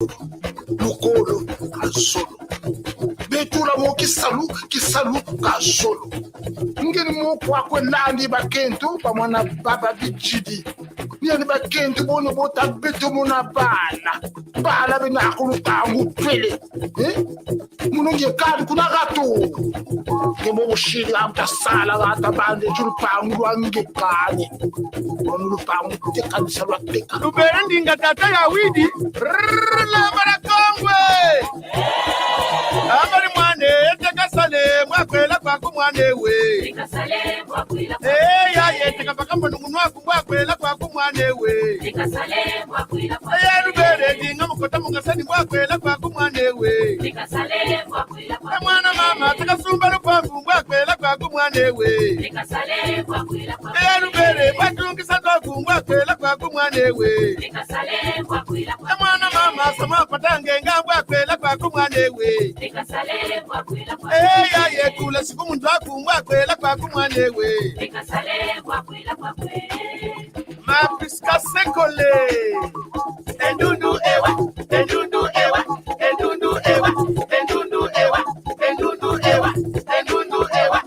Lukolo kasolo betula mo kisalu kasolo ngeni mo kwa kwelandi bakentu pamwana baba bijidi ni bakentu bono bota betu mona bala bena kulutangu pele mununge kadi kuna gato ke mo shiri amta sala gata bande chulupangu wange kani onulupangu te kanisa lwa peka lubere ndinga tata ya widi la barakongwe amari mwane eteka sale mwakwela kwa kumwane we Nikasale mwakwila ya yeteka pakamba nungunwa kumwakwela kwa kumwane we Nikasale mwakwila ya lubere ndinga mukota mungasani mwakwela kwa kumwane we Nikasale mwakwila mwana mama takasumba lukwavu mwakwela kwa kumwane we Nikasale mwakwila ya lubere patungisa toku mwakwela kwa kumwane we Nikasale mwakwila mwana mama sama patange ngambwa kwela kwa kumwane we Nikasale mwakwila ya yekula siku muntu akumwa kwela kwa kumwane we Nikasale mwakwila mapiska sekole endundu ewa endundu ewa endundu ewa endundu ewa endundu ewa endundu ewa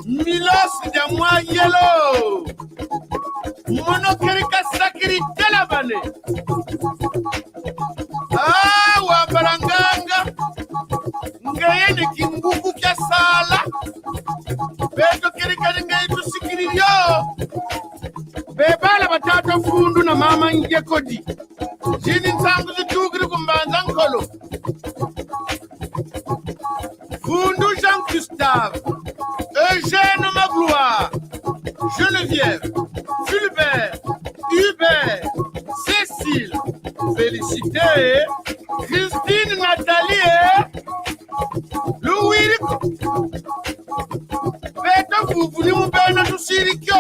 Milos jamwa yelo monokerika sakiri telabane wa baranganga ngaye ni kinguku kya sala beto kerika ngaye tusikiriyo bebala batata fundu na mama nje kodi jini nsangu zitugiri kumbanza nkolo fundu Jean Gustave Eugène Magloire Geneviève Fulbert Hubert Cécile Félicité Christine Nathalie Louis Beto Fufu ni mubena tusirikyo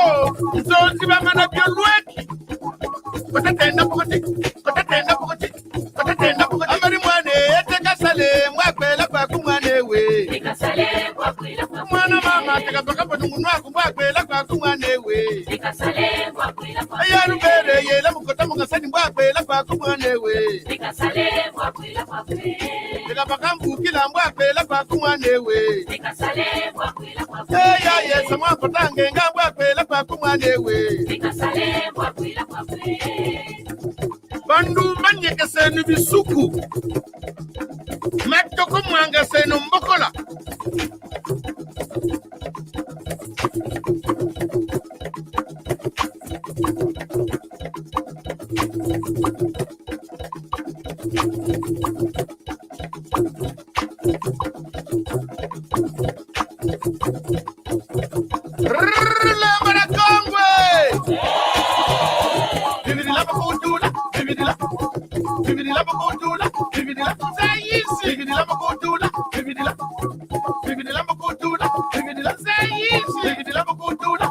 Nzonzi bamana byolweki Kotatenda pokoti Amari mwane eteka sale mwakwela kwa kumwane we Nikasale mwakwila mwana mama teka pakapa nungunwa kumwakwela kwa kumwane we Nikasale mwakwila aya lubere yela mukota mungasani mwakwela kwa kumwane we Nikasale mwakwila teka pakambukila mwakwela kwa kumwane we Nikasale mwakwila aya yesa mwakotange nga mwakwela kwa kumwane we Nikasale mwakwila bandu banyekesenu bisuku matoko mwangasenu mbokola la barakongwe bibidila bakutula bibidila bakutula bibidila sayisi bibidila bakutula bibidila bakutula bibidila sayisi bibidila bakutula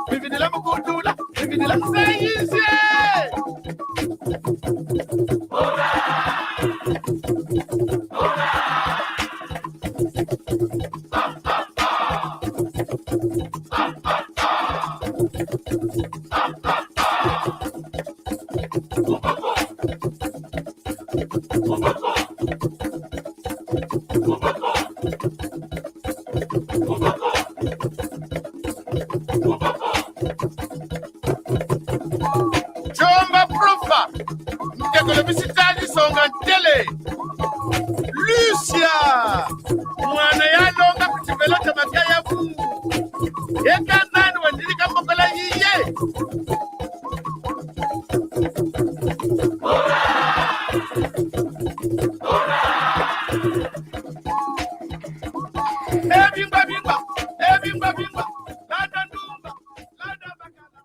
bibidila bakutula bibidila sayisi Chomba profa mtekole bisitali songa tele Lucia mwana ya longa kuchibelo tabaka ya Mungu yeka nani wandilika mbokola yiye bingwa lada ndumba lada bakala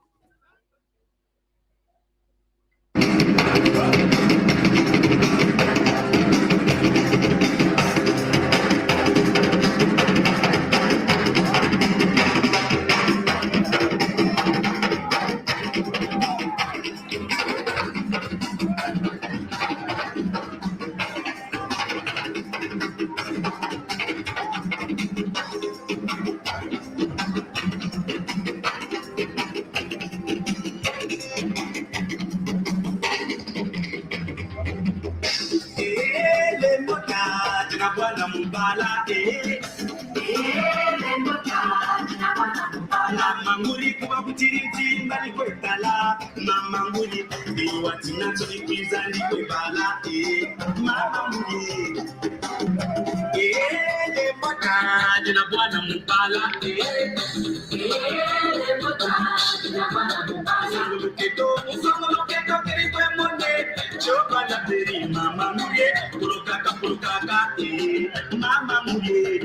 mpala Mamanguli kuba kutirinti mbali kwetala Mamanguli biwati nacho nikwiza ndikwebala Mamanguli Lepota jina bwana mpala Songoloketo kirikwe monde Chokala peri Mamanguli Purukaka Mamanguli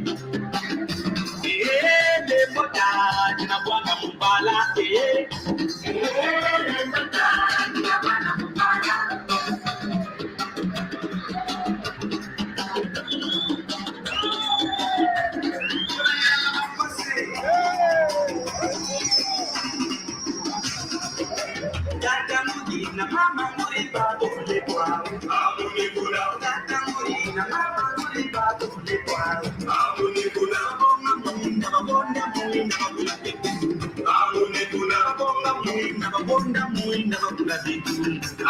Lepota jina bwana mpala na mama muriba dole kwa abune kula tata murina mama muriba dole kwa abune kula bonga munda bonda munda kula abune kula bonga munda bonda munda kula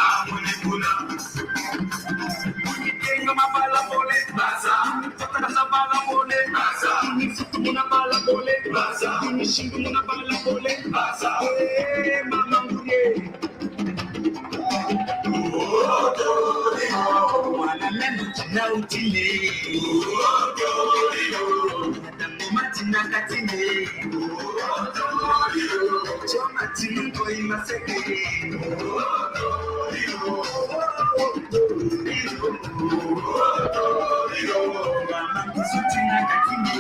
abune kula tenga mabala pole basa tata sabala pole basa muna bala pole basa shingu muna bala pole basa mama muriye Nautile Matina Katine Choma Tinko Imaseke Mama Kusutina Katine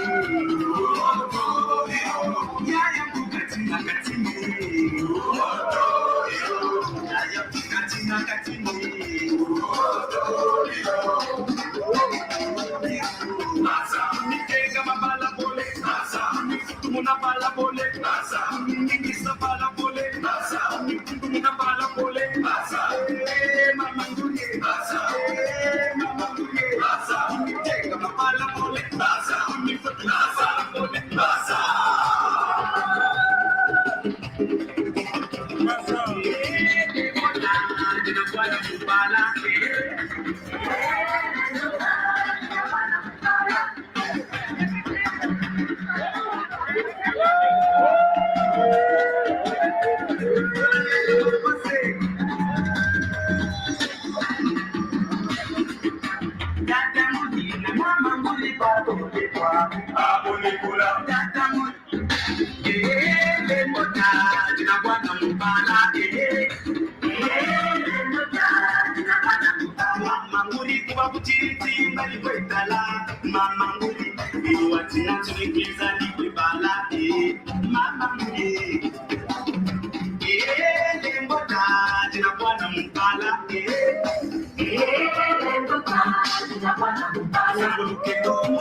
Yaya Kukatina Katine Yaya Kukatina Katine Nitega mabala bole, muna bala bole, ningisa bala bole, muna bala bole, mama nguye, mama nguye, nitega mabala bole, ningisa bala bole, Mamanguli, you are naturally pleasant with baladi. Mamanguli, Lembota, Jinabuana Mupala,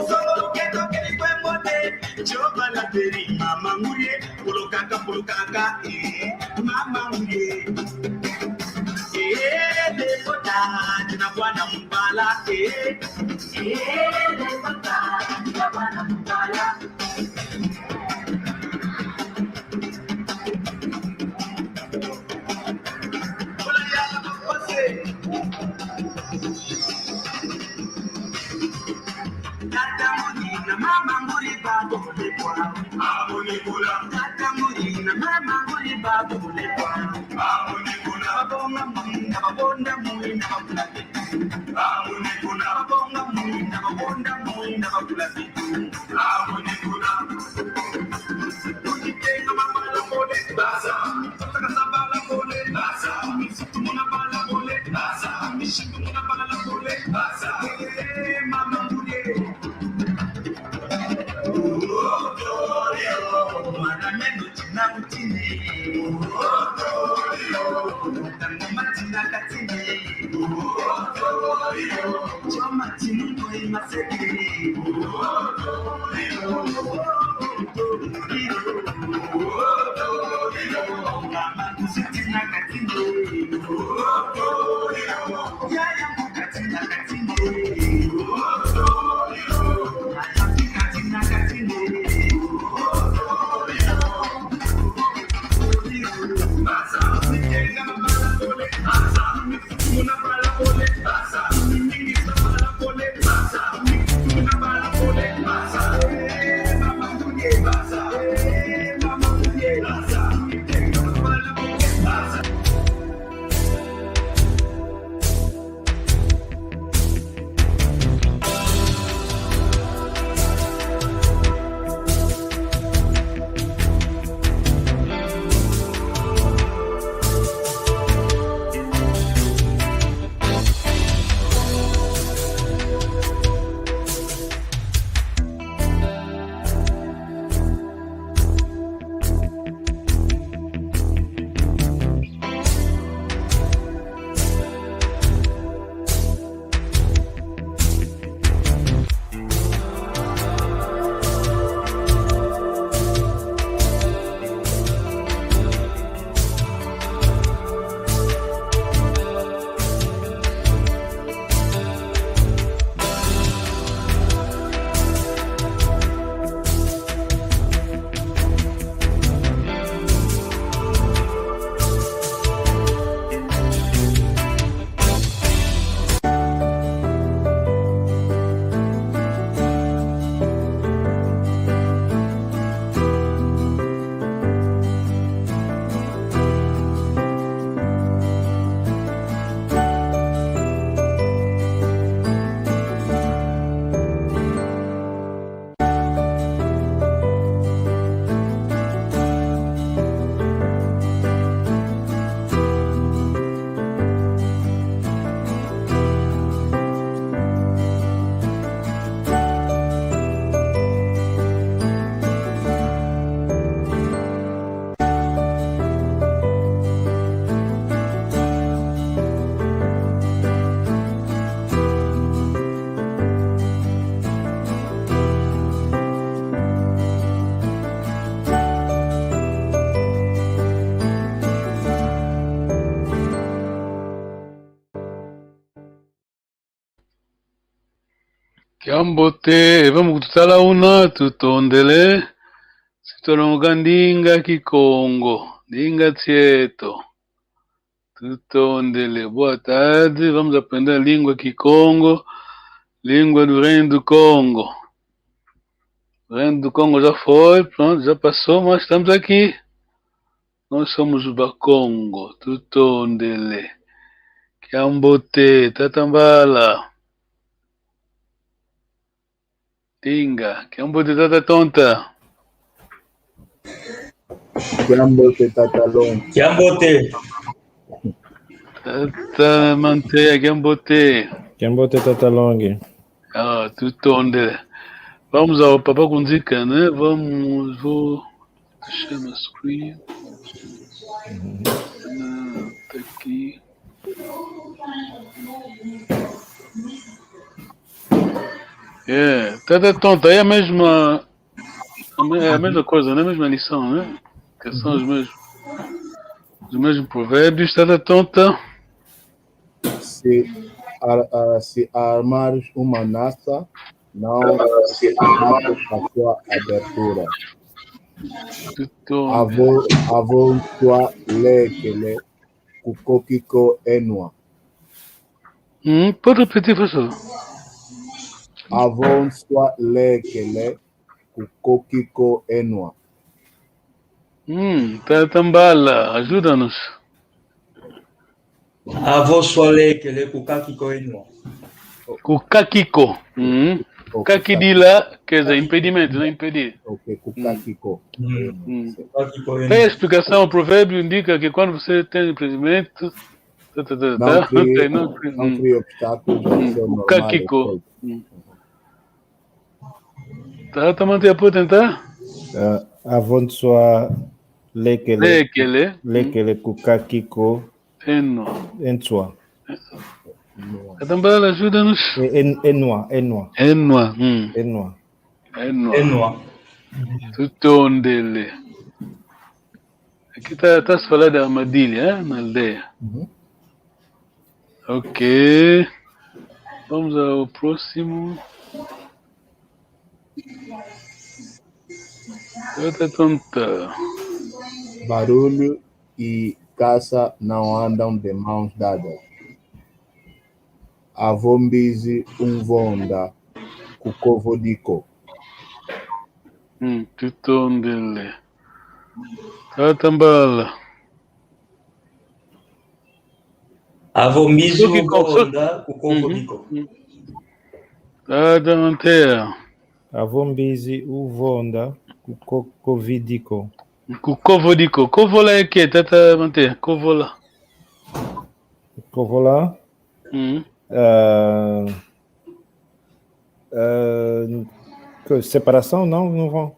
Songoloketo kirikwe monde Chokala peri Mamanguli, Pulukaka, Mamanguli, Lembota, Jinabuana Mupala, Mama Muriba Bole Kwa Abone Kula Tata Murina Mama Muriba Bole Kwa Abone Kula Babonga Munda Babonda Munda Babula Abone Kula Babonga Munda Babonda Munda Babula Abone Kula Tenga Mabala Bole Basa Tata Sabala Bole Basa Muna Bala Bole Basa Muna Bala Bole Basa Mama Muriye Una bala pole, Kiambote, vamos kutala una tutondele. Sitolonga ndinga kikongo. Ndinga tieto. Tutondele. Boa tarde, vamos aprender a língua kikongo. Língua do Reino do Congo. O Reino do Congo já foi, pronto, já passou, mas estamos aqui. Nós somos o Bakongo. Tutondele. Kiambote, Tatambala. Tinga, Kiambote, Tata Tonta. Kiambote Tatalon. Kiambote. Tata Manteia, Kiambote. Kiambote Tatalongue. Ah, Tutondele. Vamos ao Papá com dica, né? Vou deixar meu screen. Tá aqui. Tata Tonta, é a mesma coisa, né? A mesma lição, né? Que são os mesmos provérbios. Tata Tonta. Se armares uma nasta, não se arma a sua abertura. Avô tua lekele, kukokiko enua. Pode repetir, professor? Avô sua lekele, kukokiko enua. Tatambala, ajuda-nos. Avô Soleil, que ele Kukakiko Enua. Kukakiko. Kakidila, quer dizer, impedimento, não impedir. Ok, kukakiko. Tem a explicação, o provérbio indica que quando você tem impedimento, não cria obstáculos. Kukakiko. Tá mantendo a tentar? Avant sua lekele kukakiko ensua. Tambala, ajuda-nos. Enua. Tutondele. Aqui tá se falando de armadilha, na aldeia. Ok. Vamos ao próximo. Tonta. Barulho e caça não andam de mãos dadas. Avombizi vonda kukovodiko. Tutondele. Tatambala. Avombizi vonda kukovodiko. Tatamantea. Avombizi uvonda kukovidiko. Kukovodiko. Kovola é que? Tatamantea. Kovola. Kovola? Separação? Não vão.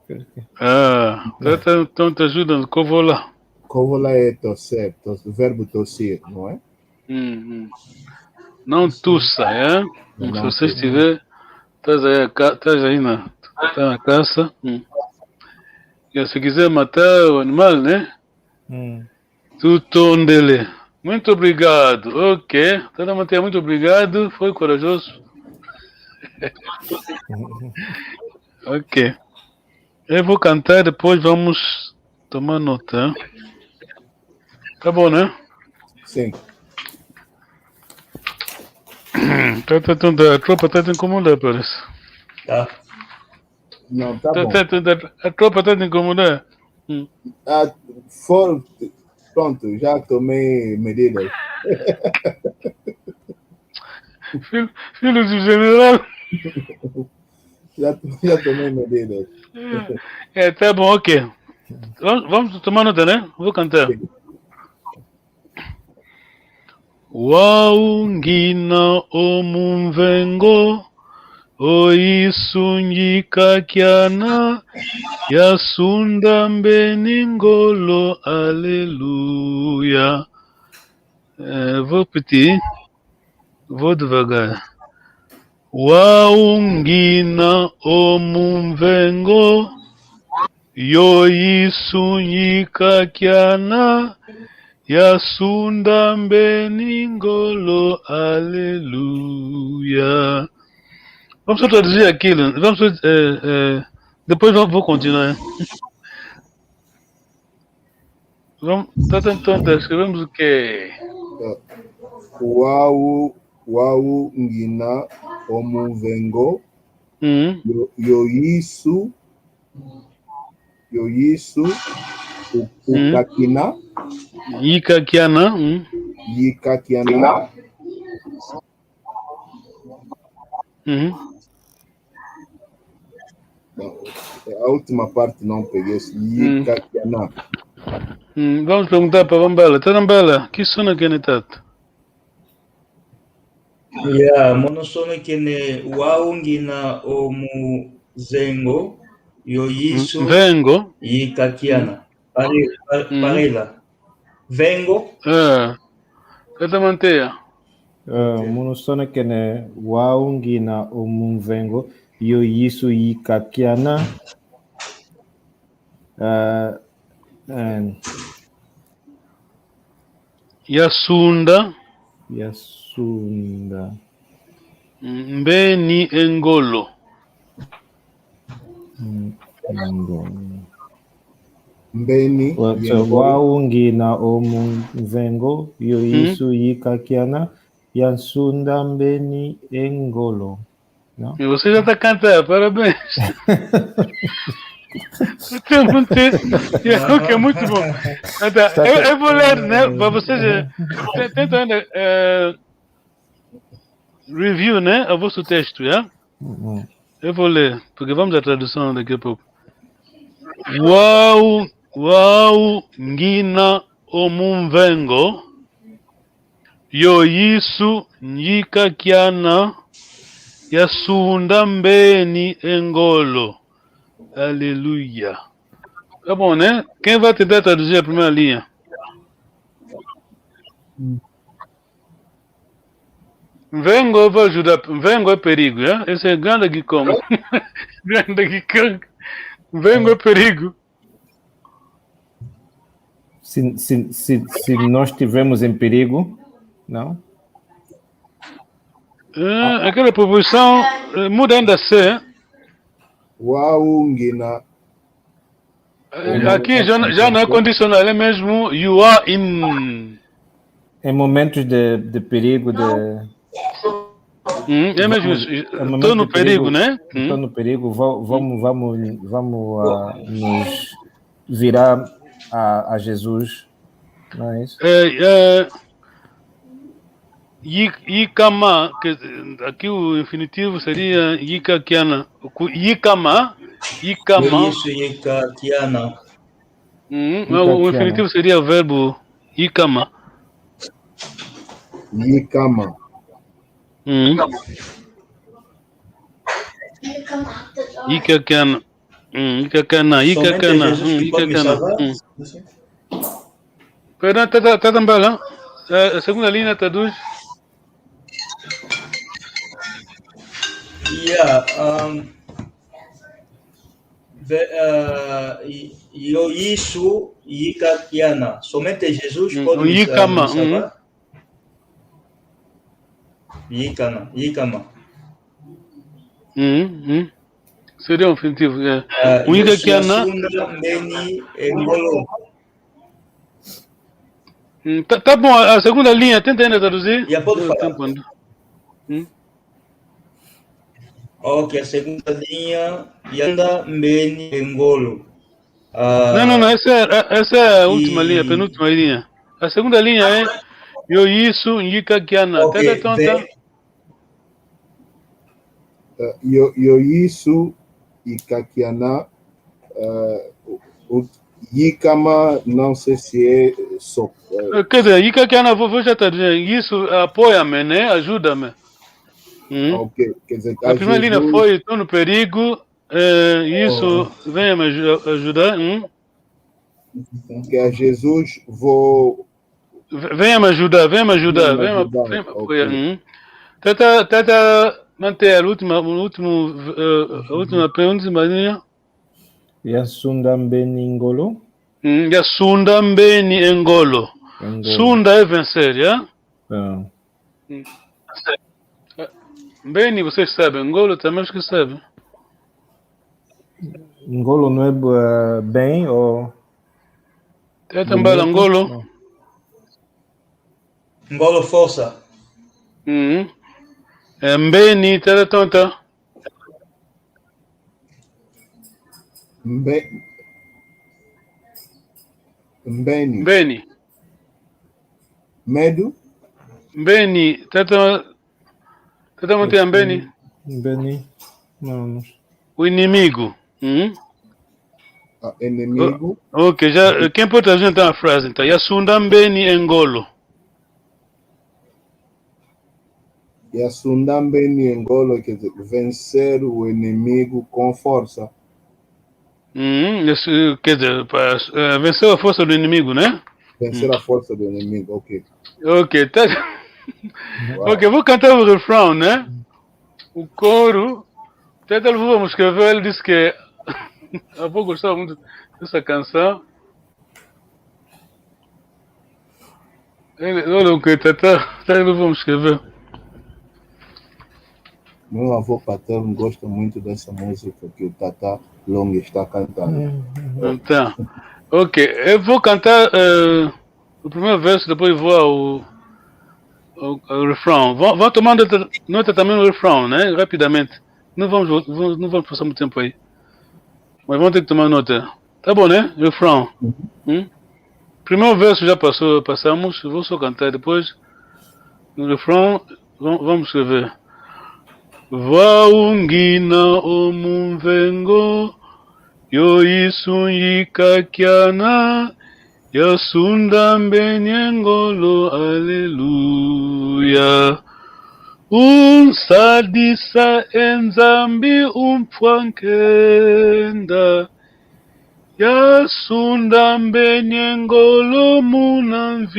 Então te ajuda. Kovola. Kovola é torcer, verbo torcer, não é? Não tussa, é? Se você estiver, estás aí na caça. E se quiser matar o animal, né? Tutondele. Muito obrigado. Ok. Tata Manteia, muito obrigado. Foi corajoso. Ok. Eu vou cantar, depois vamos tomar nota. Tá bom, né? Sim. A tropa tá te incomodando, parece. Tá. Não, tá bom. A tropa tá te incomodando. Pronto, já tomei medidas. Filho do general. Já tomei medidas. Tá bom, ok. Vamos tomar nota, né? Vou cantar. Waungina omumvengo oisungika kiana yasunda mbeningolo aleluia. Vou repetir. Vou devagar. Waungina omumvengo yoisungika kiana yasunda mbeningolo aleluia. Vamos só traduzir aquilo. Vamos só, depois vou continuar. Vamos, então, escrevemos o quê? Wau ngina omuvengo yoyisu ukakina Yikakiana. yikakiana a última parte não peguei yikakiana. Vamos perguntar para Bambela. Tarambela, que sono que é tato? Ya, monosono kene waungina omuzengo yoyisu Vengo. yikakiana. Parela. Vengo. Tata manteia. Monosono kene waungina omunvengo yoyisu yikakiana. Yasunda. Mbeni engolo. Mbeni waungina omunvengo yoyisu yikakiana yansunda mbeni engolo. Não? E você já está cantando, parabéns. É muito bom. Eu vou ler, né? Para vocês. Tenta ainda review, né? O vosso texto, já? Eu vou ler, porque vamos à tradução daqui a pouco. Uau, ngina omunvengo yoyisu nyikakiana yasunda mbeni engolo. Aleluia. Tá bom, né? Quem vai tentar traduzir a primeira linha? Vengo, eu vou ajudar. Vengo é perigo, né? Esse é grande Gikongo. Grande Gikongo. Vengo é perigo. Se nós estivermos em perigo, não? Aquela proposição muda ainda a ser. Waungina. Aqui já não é condicional, é mesmo you are in. Em momentos de perigo, é mesmo, estou no perigo, né? Estou no perigo, vamos nos virar a Jesus, não é isso? Yikama, aqui o infinitivo seria yikakiana. Yikama. Isso, yikakiana. O infinitivo seria o verbo yikama. Yikama. Yikakiana. Yikakana. Perdão, tá também lá. A segunda linha traduz. Yoyisu yikakiana. Somente Jesus pode Yikama. salvar. Yikama. Seria um infinitivo. O yikakiana. Tá bom, a segunda linha, tenta ainda traduzir. Já pode falar. Ok, a segunda linha, Yanda Mbeni Engolo. Não, essa é a última linha, a penúltima linha. A segunda linha é Yoyisu Yikakiana. Yoyisu Yikakiana. Yikama, não sei se é só. Quer dizer, Yikakiana, vou já traduzir. Isso apoia-me, né? Ajuda-me. Ok, quer dizer, a primeira linha foi estou no perigo, isso venha me ajudar. Que a Jesus vou. Venha me ajudar, venha apoiar. Tenta manter a última penúltima linha. Yasunda mbeni engolo. Yasunda mbeni engolo. Sunda é vencer, já? Mbeni, vocês sabem. Ngolo também acho que sabe. Ngolo não é bem ou... Tem também Ngolo. Não. Ngolo força. Mbeni, tada tonta. Mbeni. Mbeni. Medo? Mbeni, tata manter Mbeni. Mbeni. Não. O inimigo. Inimigo? Ok, já, quem pode trazer então a frase? Então, Yasunda Mbeni Ngolo. Yasunda Mbeni Ngolo, quer dizer, vencer o inimigo com força. Quer dizer, vencer a força do inimigo, né? Vencer a força do inimigo, ok. Ok, tá. Wow. Ok, vou cantar o refrão, né? O coro. Até vamos escrever, ele disse que eu vou gostar muito dessa canção. Olha o que vamos escrever. Meu avô paterno gosta muito dessa música que o Tata Long está cantando. Então, ok, eu vou cantar o primeiro verso, depois vou ao refrão. Vão tomando nota também no refrão, né? Rapidamente. Não vamos passar muito tempo aí. Mas vamos ter que tomar nota. Tá bom, né? Refrão. Primeiro verso já passamos. Vou só cantar depois. No refrão, vamos escrever. Vaungina omumvengo yo isunyika kiana yasunda mbenyengolo aleluya unsadisa enzambi umpwankenda yasunda mbenyengolo munamvita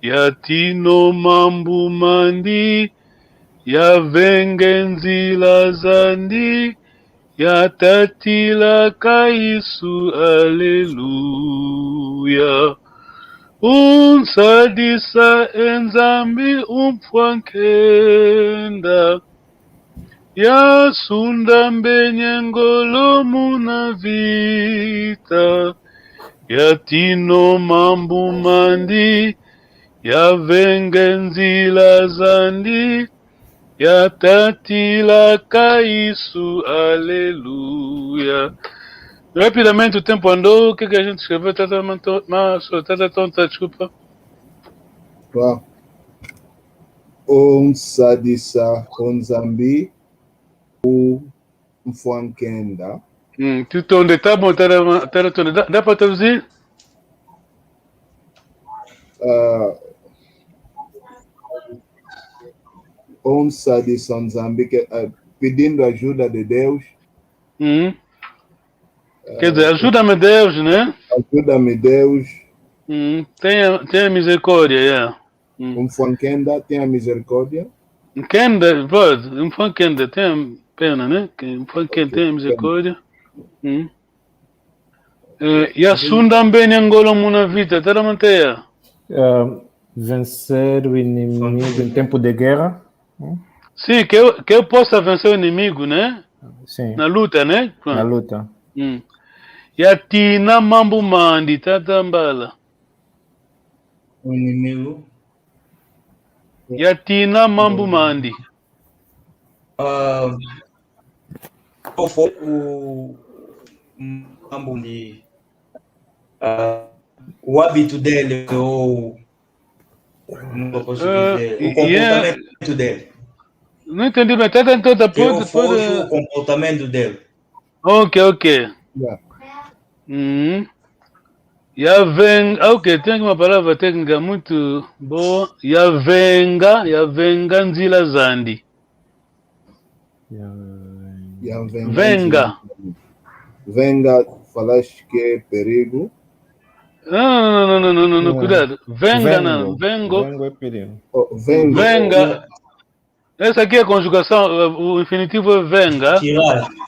yatino mambu mandi yavengenzila zandi yatatila kaisu aleluya unsadisa enzambi umpwankenda yasunda mbenyengolo munavita yatino mambu mandi yavengenzila zandi yatatila kaisu aleluya. Rapidamente o tempo andou. O que a gente escreveu? Tata tonta, desculpa. Unsadisa onzambi umfwankenda. Onde tá bom, dá para traduzir? Unsadisa onzambi, pedindo ajuda de Deus. Quer dizer, ajuda-me Deus, né? Ajuda-me Deus. Tenha misericórdia, Umfwankenda, tenha misericórdia. Kenda, pode. Umfwankenda, tenha pena, né? Umfwankenda, tenha misericórdia. Yasunda mbenyengolo munavita, taramanteia. Vencer o inimigo em tempo de guerra. Sim, que eu possa vencer o inimigo, né? Sim. Na luta, né? Na luta. Yatina mambu mandi, tatambala. O inimigo. Yatina mambu mandi. Qual foi o mambo de o hábito dele ou não posso dizer, o comportamento dele? Não entendi bem, tá toda Qual foi o comportamento dele? Ok. Ok, tem uma palavra técnica muito boa. Yavenga nzila zandi. Venga, falaste que é perigo. Não, cuidado. Vengo é perigo. Venga. Essa aqui é a conjugação, o infinitivo é venga.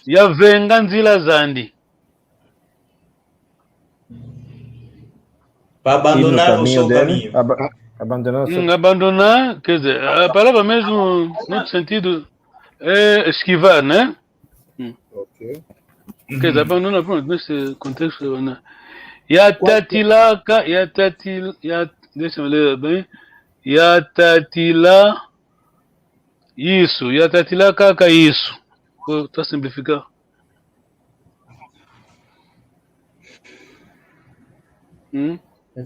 Yavenga nzila zandi. Para abandonar o seu caminho. Abandonar. Abandonar, quer dizer, a palavra mesmo, no outro sentido, é esquivar, né? Ok. Quer dizer, abandonar, pronto, nesse contexto, abandonar. Yatatilaka, deixa eu ler bem. Yatatila, isso, yatatilaka, isso. Vou simplificar.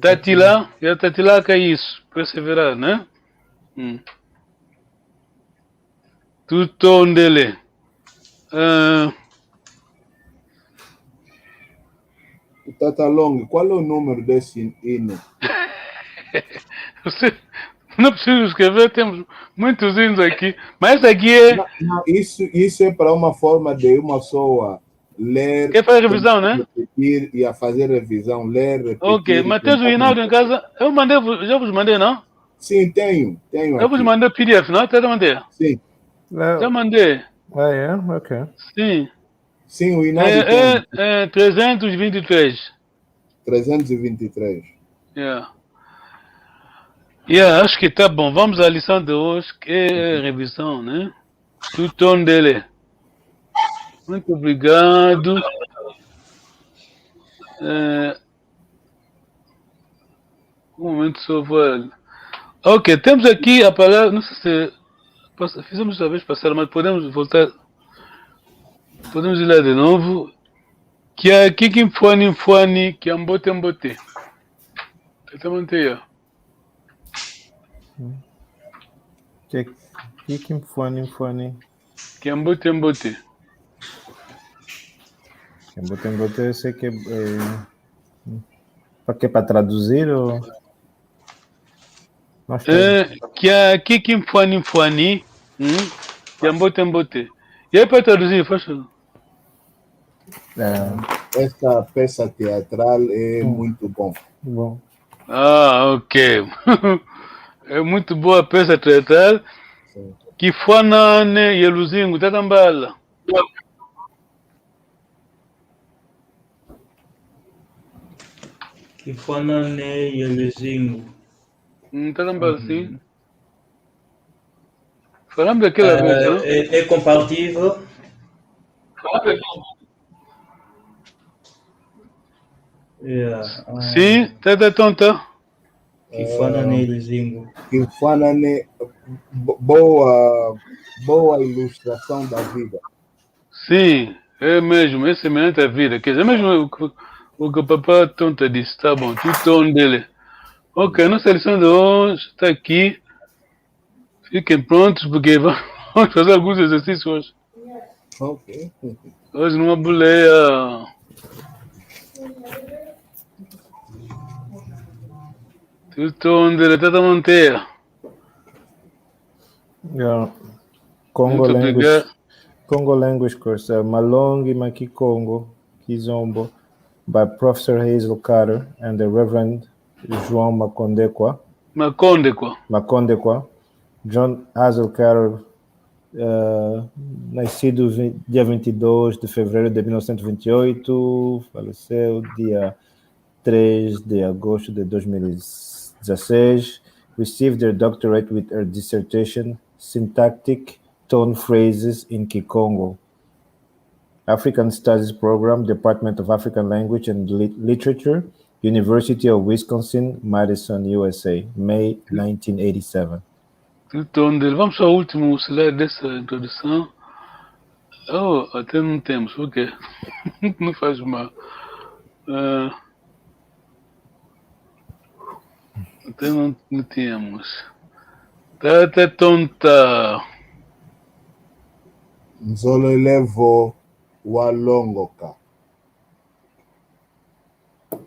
Tatila, yatatilaka, isso. Perseverar, né? Tutondele. Tata Long, qual é o número desse hino? Você não precisa escrever, temos muitos hinos aqui. Mas esse aqui é. Não, isso é para uma forma de uma pessoa ler. Quer fazer revisão, né? Repetir e a fazer revisão, ler, repetir. Ok, mas tens o Hinaldo em casa? Eu mandei, já vos mandei, não? Sim, tenho Eu vos mandei PDF, não? Até mandei. Sim. Já mandei. Ok. Sim. Sim, o Hinaldo é 323. 323. Acho que tá bom. Vamos à lição de hoje, que é revisão, né? Tutondele. Muito obrigado. Um momento só vou. Ok, temos aqui a palavra. Não sei se fizemos a vez passada, mas podemos voltar. Podemos ir lá de novo. Que é Kikimfuani, que é Mbote. Até manter. Kikimfuani. Que é Mbote. Mbote, eu sei que para quê? Para traduzir ou? Que é Kikimfuani, que é Mbote. E aí para traduzir, faz favor. Essa peça teatral é muito bom. Ok. É muito boa a peça teatral. Que Kifanane Yeluzingu, Tatambala. Kifanane Yeluzingu. Tatambala, sim. Falamos daquela vez, não? É compatível. Sim, tá tonta. Kifanane Yeluzingu. Kifanane, boa ilustração da vida. Sim, é mesmo, é semelhante à vida. Quer dizer, mesmo o que o papai tonta disse, tá bom, tu tom dele. Ok, nossa lição de hoje está aqui. Fiquem prontos, porque vamos fazer alguns exercícios hoje. Ok. Hoje numa boleia. Tu tom dele, tá manter. Congo language course, Malongi Maki Congo, Kizombo, by Professor Hazel Carter and the Reverend João Macondekwa. John Hazel Carter, nascido dia 22 de fevereiro de 1928, faleceu dia 3 de agosto de 2016, received their doctorate with her dissertation, Syntactic Tone Phrases in Kikongo. African Studies Program, Department of African Language and Literature, University of Wisconsin, USA, May 1987. Vamos ao último slide dessa introdução. Até não temos, ok. Não faz mal. Até não temos. Tá até tonta. Nzolo levo walongoka.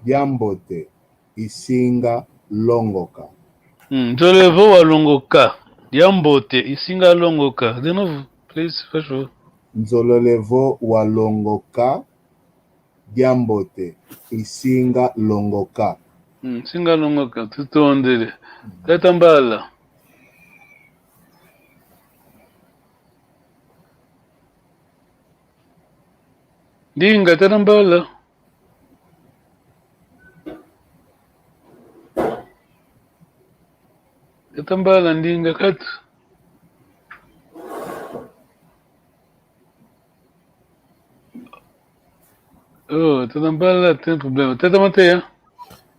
Yambote isinga longoka. Nzolo levo walongoka. Yambote isinga longoka. De novo, please, faz favor. Nzolo levo walongoka. Yambote isinga longoka. Singa longoka, tutondele. Tatambala. Dinga, tatambala. Tambala ndinga katu. Oh, tambala tem problema. Tata Mateia.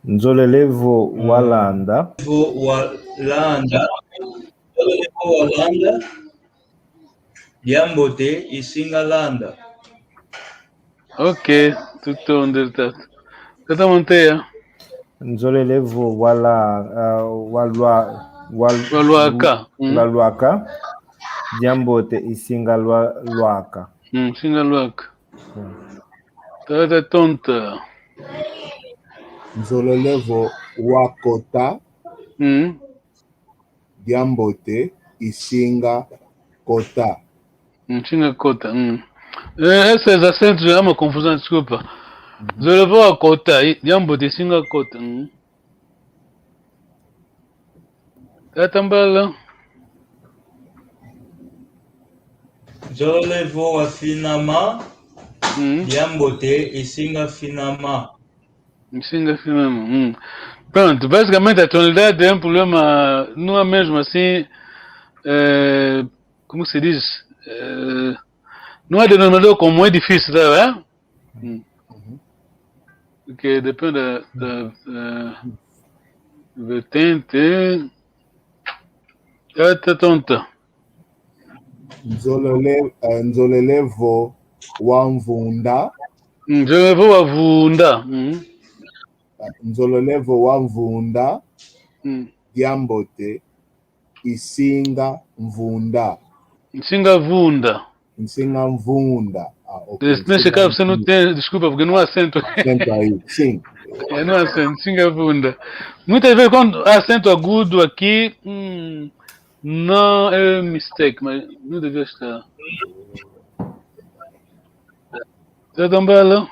Nzolelevo Walanda. Walanda. Nzolelevo Walanda. Diambote Isingalanda. Ok, tutto onde tata. Tata Mateia. Nzolelevo Waluaka. Waluaka. Diambote Isingalwaka. Singaluaka. Tata tonta. Nzolelevo Wakota. Diambote Isinga Kota. Isinga Kota. Esses acentos é uma confusão, desculpa. Nzolelevo Wakota, Diambote Isinga Kota. Tata Mbala. Nzolelevo Wafinama. Diambote Isinga Finama. Isinga Finama. Pronto, basicamente a tonalidade é um problema, não é mesmo assim, como se diz, não é denominador comum, é difícil, tá vendo? Porque depende da vertente, tá tonta. Nzolelevo Wamvunda. Nzolelevo Wavunda. Nzolelevo Wamvunda. Diambote Isinga Mvunda. Isinga Vunda. Isinga Mvunda. Okay. Nesse caso você não tem, desculpa, porque não há acento. Acento aí, sim. Não há acento, Isinga Vunda. Muitas vezes quando há acento agudo aqui, não é mistake, mas não devia estar. Tá também.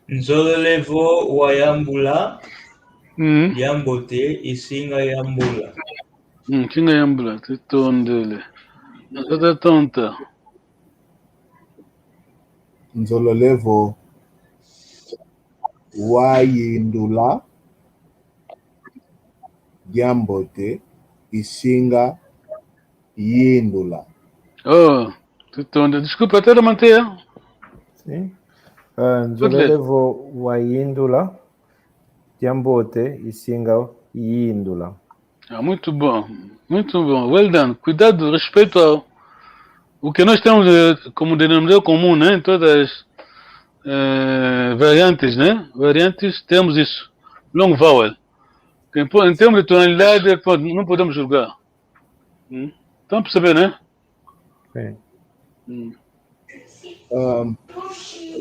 Nzolelevo Wayambula. Diambote Isinga Yambula. Isinga Yambula, tondele. Tá tonta. Nzolelevo Wayindula. Diambote Isinga Yindula. Oh, tonta. Desculpa, até da manter. Sim. Nzolelevo Wayindula. Diambote Isinga Yindula. Muito bom, muito bom. Well done. Cuidado, respeito ao o que nós temos como denominador comum, né? Em todas as variantes, né? Variantes, temos isso. Long vowel. Em termos de tonalidade, não podemos julgar. Estão a perceber, né? Sim.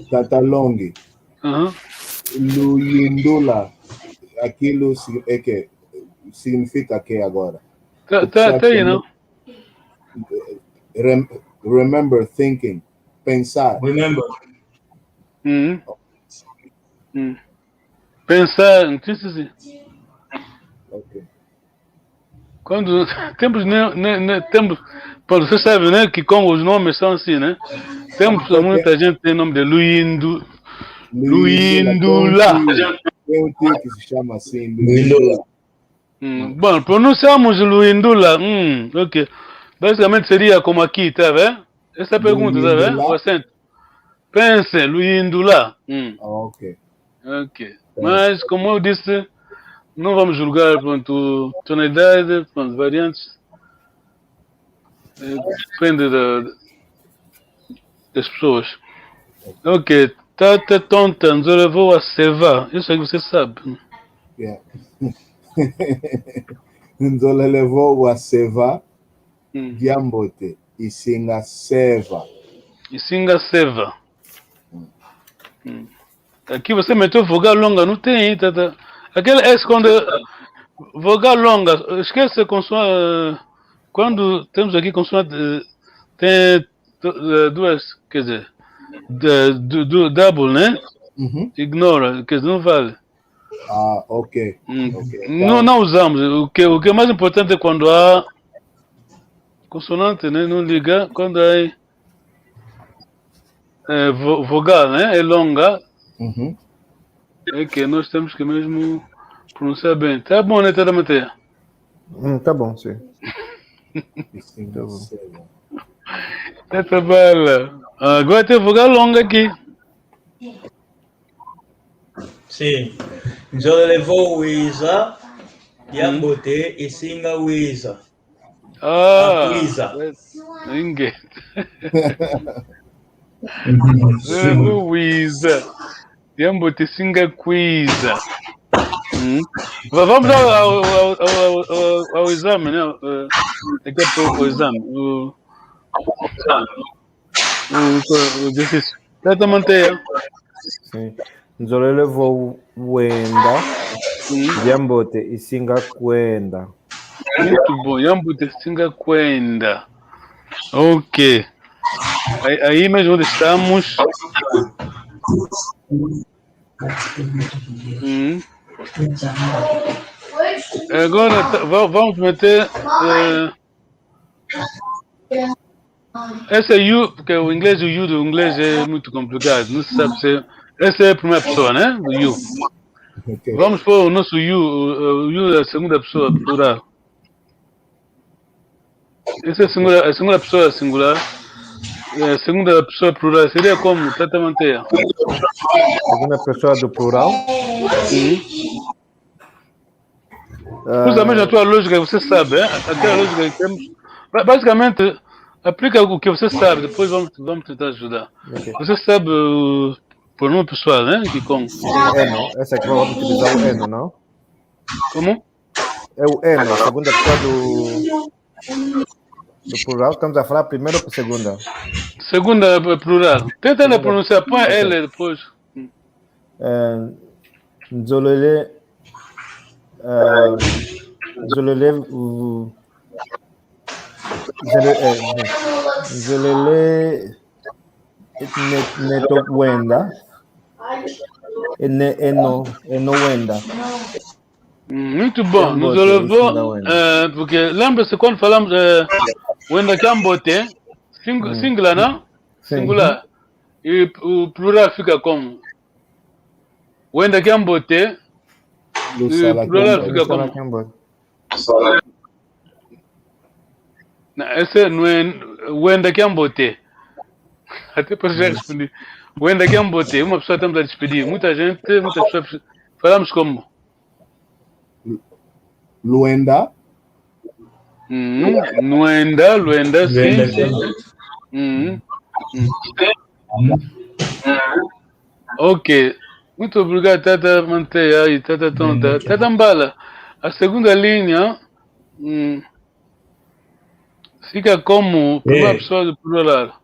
Tata Longi. Luyindula. Aquilo é que significa que agora? Tá aí, não? Remember thinking. Pensar. Remember. Pensar, não tinha assim. Ok. Quando temos, temos, você sabe, né, que como os nomes são assim, né? Temos muita gente tem nome de Luindula. Tem um tio que se chama assim, Luindula. Bom, pronunciamos Luindula. Ok. Basicamente seria como aqui, tá vendo? Essa pergunta, tá vendo? O acento. Pense, Luindula. Ok. Ok. Mas, como eu disse, não vamos julgar, pronto, tonalidade, pronto, variantes. Depende das pessoas. Ok. Tata tonta, nos levou a Seva. Isso aí você sabe. Yeah. Nzola levou a Seva. Diambote. Isinga Seva. Isinga Seva. Aqui você meteu vogal longa, não tem, tata. Aquele S quando vogal longa, esquece consoante. Quando temos aqui consoante, tem duas, quer dizer, double, né? Ignora, quer dizer, não vale. Ok. Não usamos. O que é mais importante é quando há consonante, né? Não liga, quando há vogal, né? É longa. É que nós temos que mesmo Pronunciar bem. Tá bom, né, Tata Mateia? Tá bom, sim. Tata Bala. Agora tem vogal longa aqui. Sim. Nzolo levou o Isa, Yambote e Singa o Isa. Isa. Ninguém. Luísa. Yambote Singa Quiza. Vamos ao exame, né? Daqui a pouco o exame. O exercício. Tata Manteia. Sim. Nzolo levou Wenda, Yambote e Singa Kwenda. Muito bom. Yambote Singa Kwenda. Ok. Aí mesmo onde estamos. Agora vamos meter. Essa é you, porque o inglês é muito complicado. Não se sabe se. Essa é a primeira pessoa, né? Do you. Okay. Vamos pôr o nosso you. O you é a segunda pessoa plural. Essa é a segunda pessoa singular. A segunda pessoa plural seria como? Tata Manteia. Segunda pessoa do plural. Usa mesmo a tua lógica, você sabe, é? Aquela lógica que temos. Basicamente, aplica o que você sabe, depois vamos tentar ajudar. Okay. Você sabe o pronome pessoal, né? Que como? Eno. Essa aqui vamos utilizar o Eno, não? Como? É o Eno, segunda pessoa do plural. Estamos a falar primeiro ou segunda? Segunda plural. Tenta ainda pronunciar, põe L depois. Nzolele. Nzolele. Nzolele. Neto Wenda. Eno Wenda. Muito bom. Nos levou, porque lembra-se quando falamos Wenda Kambote, singular, não? Singular. E o plural fica como? Wenda Kambote, e o plural fica como? Esse não é Wenda Kambote. Até para já responder. Wenda Kambote, uma pessoa estamos a despedir. Muitas pessoas falamos como? Luenda. Luenda, sim. Ok. Muito obrigado, Tata Manteia e Tata Tonta. Tata Mbala, a segunda linha fica como primeira pessoa do plural.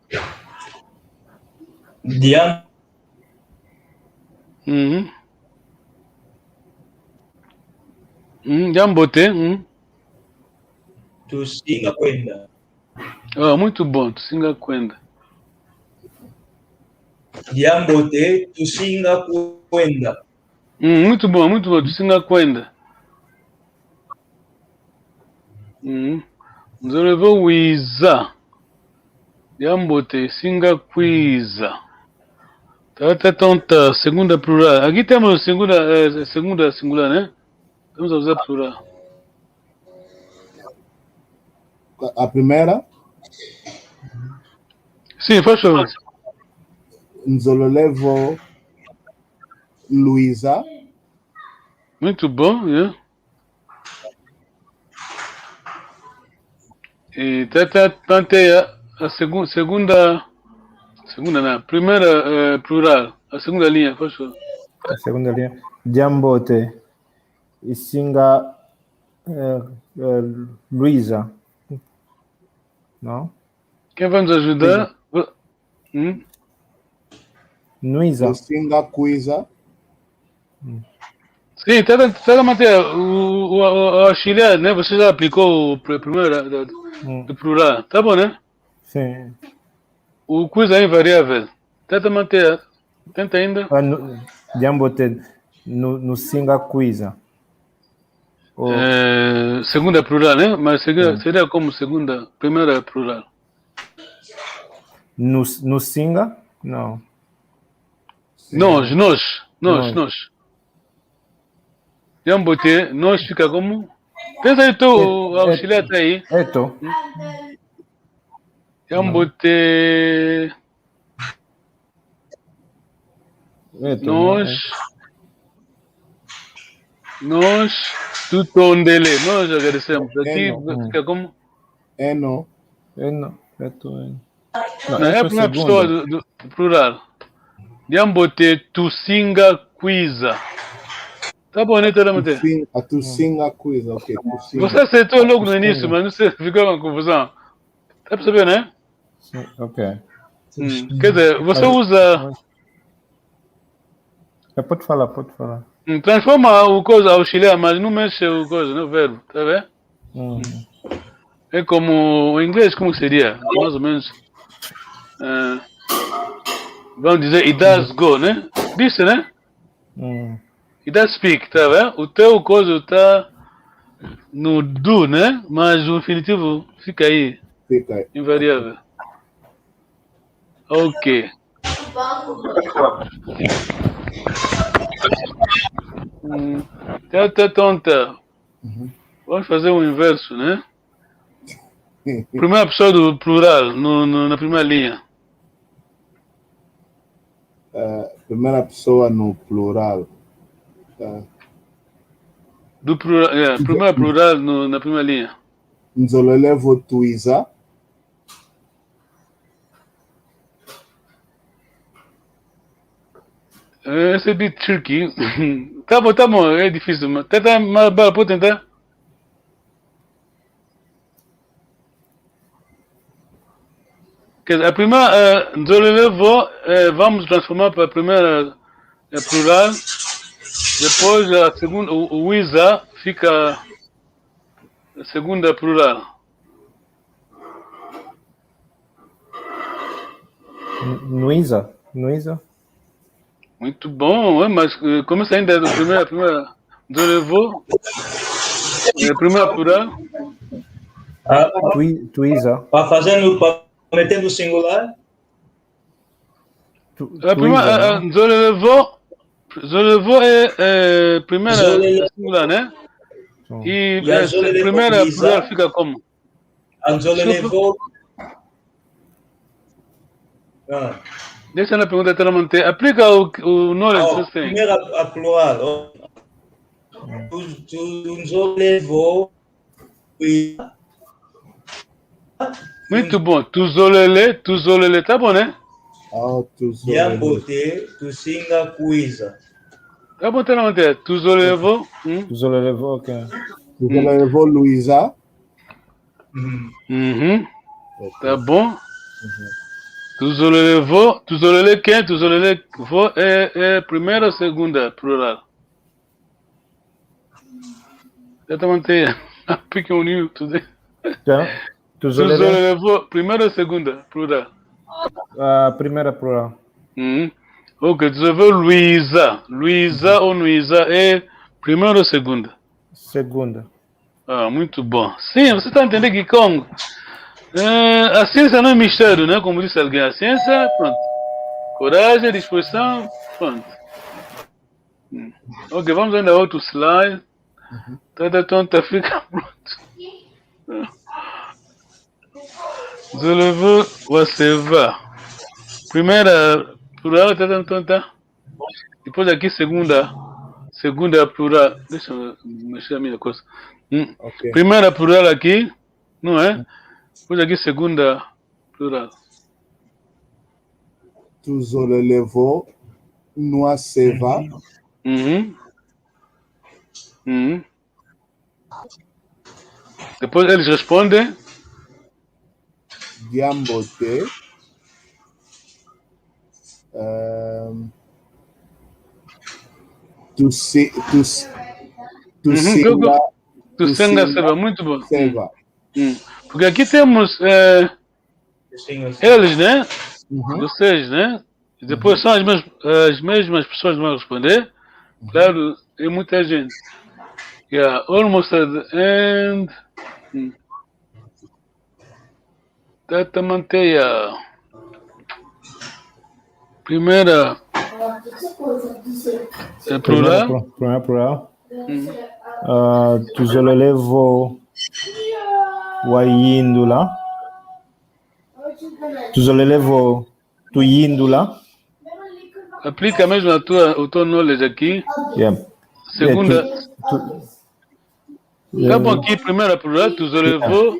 Jambote. Tu Singa Kwenda. Muito bom, tu Singa Kwenda. Yambote, tu Singa Kwenda. Muito bom, tu Singa Kwenda. Nos levou o Isa. Yambote, Singa Quiza. Tata Tonta, segunda plural. Aqui temos segunda singular, né? Vamos usar plural. A primeira? Sim, faz favor. Nzolo levou Luísa. Muito bom, yeah. E Tata Panteia, a segunda não, primeira plural, a segunda linha, faz favor. A segunda linha. Jambote e Singa Luísa. Não? Quem vai nos ajudar? Nuisa. Singa Quiza. Sim, Tata Manteia, o auxiliar, né? Você já aplicou o primeiro do plural, tá bom, né? Sim. O quiz é invariável. Tenta manter. Tenta ainda. Jambote no Singa Quiza. Segunda plural, né? Mas seria como primeira plural. No Singa? Não. Nós. Jambote, nós fica como? Pensa aí, tu, auxiliar tá aí. Eto. Jambote, Eto. nós, tutondele, nós agradecemos. Aqui fica como? Eno. Eto. Não, é a primeira pessoa do plural. Jambote, tusinga quiza. Tá bom, né, Taramate? A tusinga quiza, ok. Você aceitou logo no início, mas não sei, ficou uma confusão. Tá percebendo, né? Ok. Quer dizer, você usa... Pode falar. Transforma o coisa auxiliar, mas não mexe o coisa, no verbo, tá vendo? É como o inglês, como seria? Mais ou menos. Vamos dizer, it does go, né? Disse, né? It does speak, tá vendo? O teu coisa tá no do, né? Mas o infinitivo fica aí. Invariável. Ok. Tá tonta. Vamos fazer o inverso, né? Primeira pessoa do plural, na primeira linha. Primeira pessoa no plural. Do plural, primeira plural na primeira linha. Nzolelevo tuiza. Esse é bit tricky. Tá bom, é difícil. Mas tenta, pode tentar. Quer dizer, a primeira, vamos transformar para a primeira plural. Depois a segunda, o Isa fica a segunda plural. Nuisa. Muito bom, mas começa ainda da primeira primeira plural. Tuisa. Para metendo o singular. A primeira, Zolevo é primeira singular, né? E a primeira plural fica como? Zolevo. Deixa na pergunta até manter. Aplica o knowledge. Primeira a plural. Tu levou. Muito bom. Tuzolele, tá bom, né? Jambote, tusinga quiza. Tá bom, até manter. Tuzolevo. Tuzolevo, ok. Tuzolevo Luisa. Tá bom. Tuzolele quem? Tuzolele é primeira ou segunda plural? Já manter. Pick on you today. Tuzolele primeira ou segunda plural? Primeira plural. Ok, tuzolele Luisa. Luisa ou Luisa é primeira ou segunda? Segunda. Muito bom. Sim, você está entendendo que Congo? A ciência não é mistério, né? Como disse alguém, a ciência, pronto. Coragem, disposição, pronto. Ok, vamos ainda a outro slide. Toda tonta fica pronto. Zolevo, você vá. Primeira plural, toda tonta. Depois aqui segunda plural. Deixa eu mexer a minha coisa. Okay. Primeira plural aqui, não é? Depois aqui segunda plural. Tuzolelevo nua seva. Depois eles respondem. Jambote. Tusenga seva, muito bom. Seva. Porque aqui temos eles, né? Vocês, né? E depois são as mesmas pessoas que vão responder. Claro, é muita gente. Yeah, almost at the end. Tata manteia. Primeira. É plural? Primeira plural. tuzolele vo wayindula. Tuzolele vo tuyindula. Aplica mesmo o teu knowledge aqui. Yeah. Segunda. Tá bom aqui, primeira plural, tuzolele vo.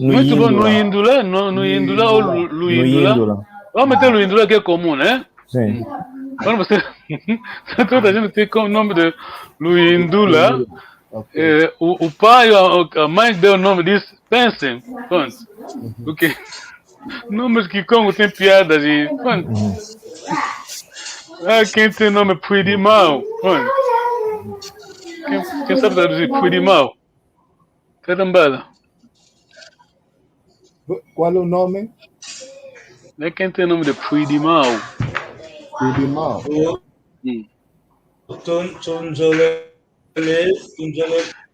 Muito bom, no Indula ou Luindula. Vamos meter Luindula que é comum, né? Sim. Quando você. Toda a gente tem como nome de Luindula. Okay. O pai, a mãe deu o nome disso. Pensem, pronto. Porque nomes que Congo tem piadas e. Pronto. Quem tem nome Puidimau. Pronto. Quem sabe traduzir Puidimau? Carambada. Qual é o nome? É quem tem nome de Puidimau. Puidimau.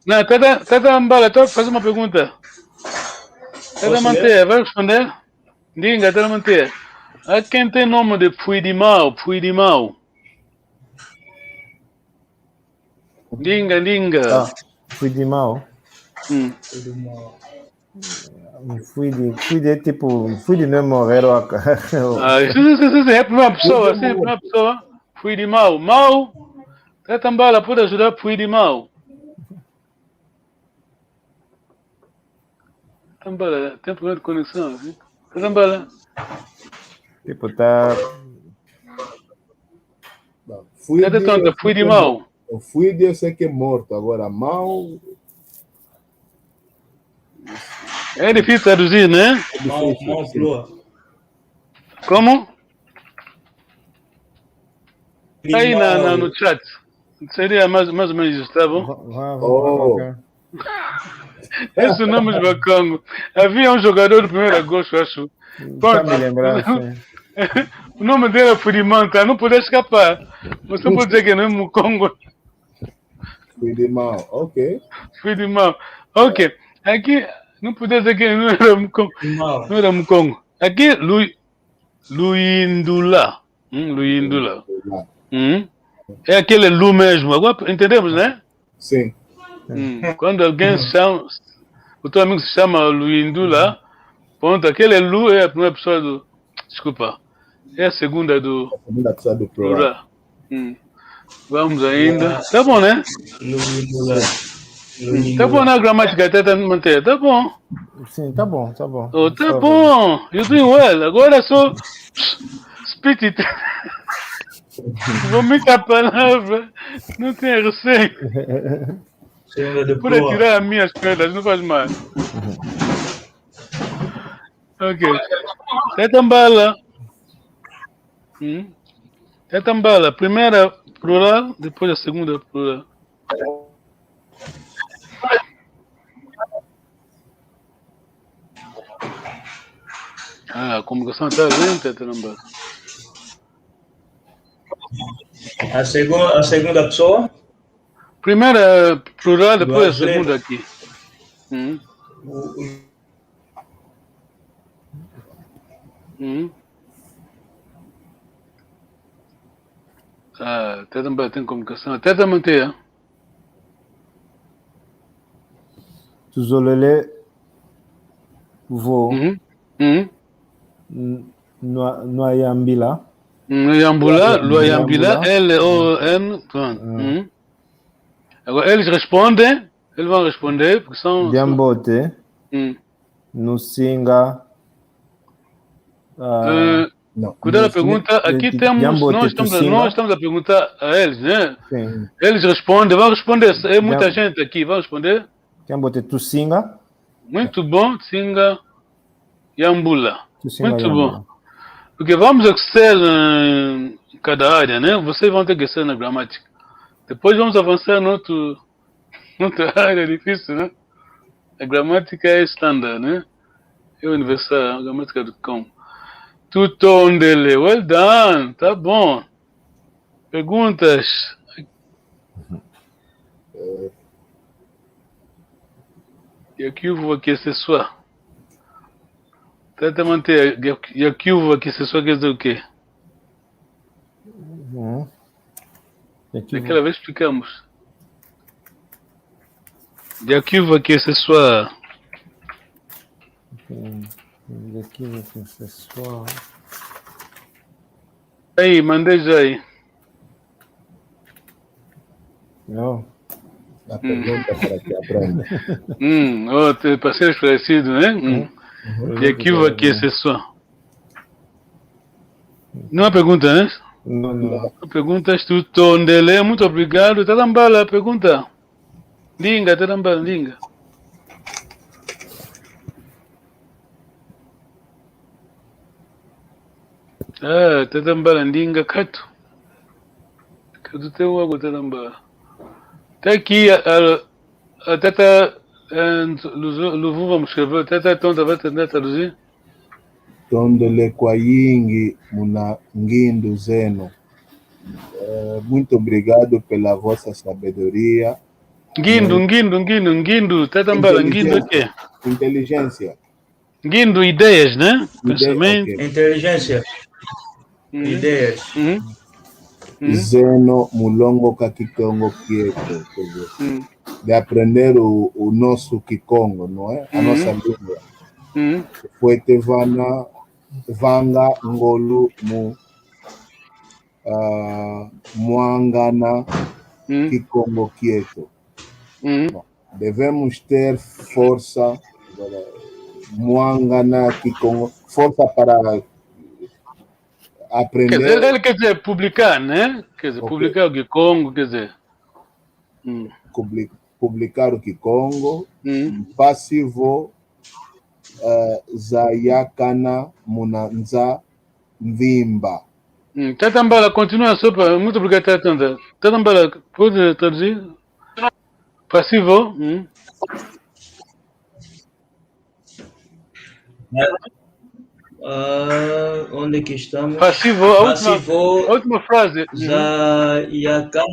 Não, Tata Mbala, estou a fazer uma pergunta. Tata Manter, vai responder? Diga, Tata Manter. A quem tem nome de Puidimau? Diga. Puidimau. Fui de tipo, fui de não morrer. É a primeira pessoa, sim, primeira pessoa. Fui de mal. Tata Mbala, pode ajudar? Fui de mal. Tata Mbala, tem problema de conexão, assim? Tata Mbala. Tipo, tá. Fui de mal. O fui de eu sei que é morto, agora mal. É difícil traduzir, né? Como? Aí no chat. Seria mais ou menos isso, tá bom? Esse nome de Bacongo. Havia um jogador do 1º de agosto, acho. Pode me lembrar, sim. O nome dele é Furimanta, não podia escapar. Você não pode dizer que não é Mukongo. Fuidimau, ok. Fuidimau, ok. Aqui, não podia dizer que não era Mukongo. Não era Mukongo. Aqui, Luindula. Luindula. É aquele Lu mesmo. Agora entendemos, né? Sim. Quando alguém se chama, o teu amigo se chama Luindula, ponto, aquele Lu é a primeira pessoa do. Desculpa. É a segunda do. A segunda pessoa do plural. Vamos ainda. Tá bom, né? Tá bom na gramática, até manter. Tá bom. Sim, tá bom. Oh, tá bom. You're doing well. Agora só. Spit it. Vomita a palavra. Não tem receio. Pode tirar as minhas pedras, não faz mal. Ok. Tata Mbala. Tata Mbala. Primeira plural, depois a segunda plural. A comunicação está lenta, Tata Mbala. A segunda pessoa? Primeira plural, depois a segunda aqui. Tata Mbala tem comunicação. Tata Manteia. Tuzolele vo no Ayambila. Luayambila, L-O-N. Agora eles respondem, eles vão responder, porque são. Jambote. No Singa. Cuidado a pergunta, aqui temos. Nós estamos a perguntar a eles, né? Sim. Eles respondem, vão responder. É muita gente aqui, vão responder. Jambote Tusinga. Muito bom, Singa Yambula. Muito Yambula. bom. Porque vamos aquecer em cada área, né? Vocês vão ter que ser na gramática. Depois vamos avançar noutra área difícil, né? A gramática é estándar, né? É universal, a gramática do cão. Tutondele, well done, tá bom. Perguntas? E aqui eu vou aquecer sua. Tenta manter. E aqui eu vou aquecer sua, quer dizer o quê? Daquela vez explicamos. De équivoque sexual. De équivoque sexual. Aí, mandei já aí. Não. A pergunta para que aprenda. Para ser esclarecido, né? De equívoco sexual. Não é pergunta, né? Não. A pergunta é tu Tondele, muito obrigado. Tarambala, a pergunta. Linga, Tarambala, linga. Tarambala, linga, Cato. Cato teu algo, Tarambala. Tá aqui, a Tata, Luvu, vamos escrever, Tata Tonda vai tentar traduzir. Tondele kwa yingi muna ngindu zeno. Muito obrigado pela vossa sabedoria. Ngindu, Tatambala, Ngindu o quê? Inteligência. Ngindu, ideias, né? Pensamento. Okay. Inteligência. Ideias. Zeno mulongo ka Kikongo quieto. De aprender o nosso Kikongo, não é? A nossa língua. Foi Tevana, Vanga, Ngolu, Muangana, Kikongo quieto. Devemos ter força, Muangana, Kikongo, força para aprender. Ele quer dizer publicar, né? Quer dizer, publicar o Kikongo, quer dizer. Publicar o Kikongo, passivo, Zayakana, Munanza, Mvimba. Tatambala, continua só para. Muito obrigado, Tatanda. Tatambala, pode traduzir? Passivo. Onde que estamos? Passivo, a última frase. Zayakana.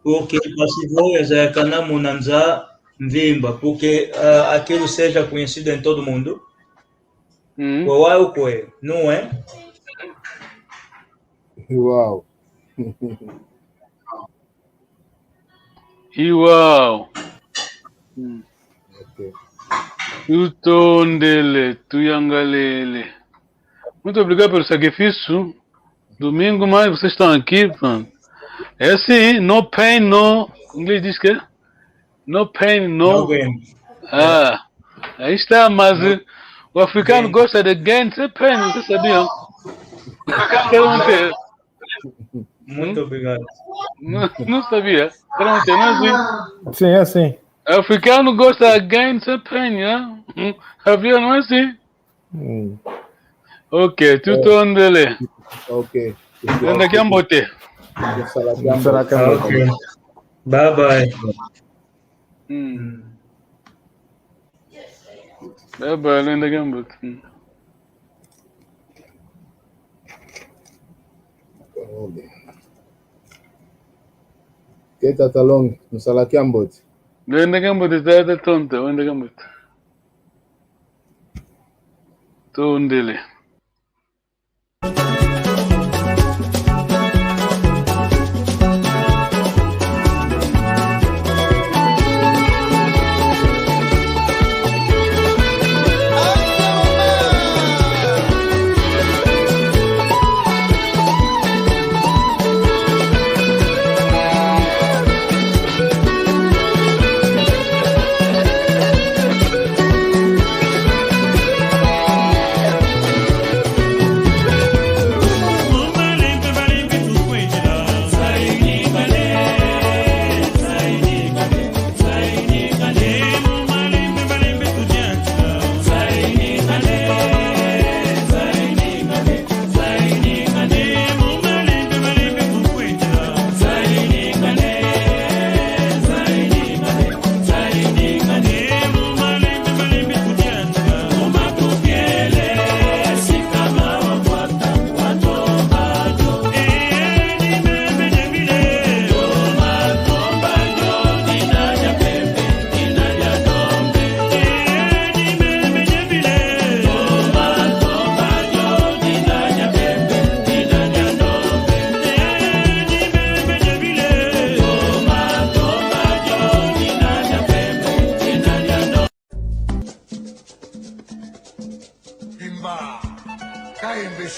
Porque passivo Zayakana Munanza Mvimba, porque aquilo seja conhecido em todo mundo. Qual é o que? Não é? Uau! Uau! Okay. Tutondele, Tuyangalele. Muito obrigado pelo sacrifício. Domingo mais vocês estão aqui. É assim, no pain, no. Em inglês diz que? No pain, no. Aí está, mas o africano gosta de gain sem pain, vocês sabiam? Muito obrigado. Não sabia? Não é assim? Sim, é assim. O africano gosta de gain sem pain, né? Havia, não é assim? Ok, Tutondele. Ok. Onde é que eu botei? Ok. Bye bye. Bye bye, Linda Gambut. Que tatalong, Musala Kiambot. Linda Gambut está tonta, Linda Gambut. Tondele.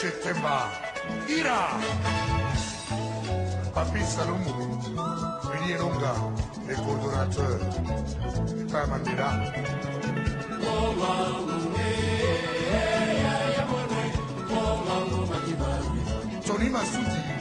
septembre. Ira. Papi Salomou, Willy Longa, les coordonnateurs. Pas Mandela. Tony Massoudi.